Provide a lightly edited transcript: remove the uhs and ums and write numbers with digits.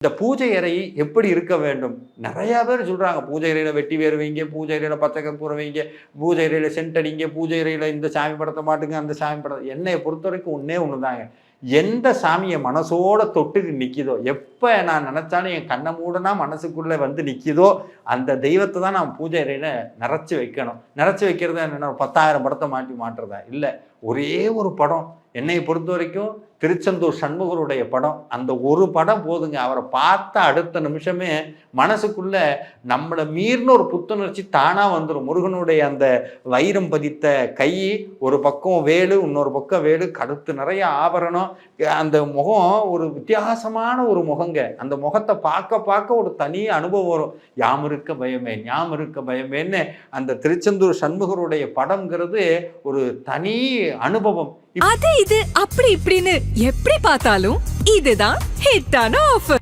இந்த பூஜை அறை எப்படி இருக்க வேண்டும்? நிறைய பேர் சொல்றாங்க, பூஜை அறையில வெட்டி வேறு வைங்க, பூஜை அறையில பச்சை கற்பூரம் வைங்க, பூஜை அறையில சென்ட் அடிங்க, பூஜை அறையில இந்த சாமி படத்தை மாட்டுங்க, அந்த சாமி படத்தை. என்னைய பொறுத்த வரைக்கும் ஒன்னே ஒண்ணுதாங்க. எந்த சாமியை மனசோட தொட்டு நிக்குதோ, எப்ப நான் நினைச்சாலும் என் கண்ணை மூடனா மனசுக்குள்ள வந்து நிக்குதோ, அந்த தெய்வத்தை தான் நான் பூஜை அறையில நிறைச்சு வைக்கணும். நிறைச்சு வைக்கிறது என்னன்னா 10,000 படத்தை மாட்டுறதா இல்ல, ஒரே ஒரு படம். என்னை பொறுத்த வரைக்கும் திருச்செந்தூர் சண்முகருடைய படம், அந்த ஒரு படம் போதுங்க. அவரை பார்த்த அடுத்த நிமிஷமே மனசுக்குள்ள நம்மளை மீறின ஒரு புத்துணர்ச்சி தானா வந்துடும். முருகனுடைய அந்த வைரம் பதித்த கை, ஒரு பக்கம் வேலு, இன்னொரு பக்கம் வேலு, கழுத்து நிறைய ஆபரணம், அந்த முகம் ஒரு வித்தியாசமான ஒரு முகங்க. அந்த முகத்தை பார்க்க பார்க்க ஒரு தனி அனுபவம் வரும். யாம் இருக்க பயமே, ஞாம் இருக்க பயமேன்னு அந்த திருச்செந்தூர் சண்முகருடைய படம்ங்கிறது ஒரு தனி அனுபவம். அது இது அப்படி இப்படின்னு எப்படி பார்த்தாலும் இதுதான் ஹிட்டான ஆஃபர்.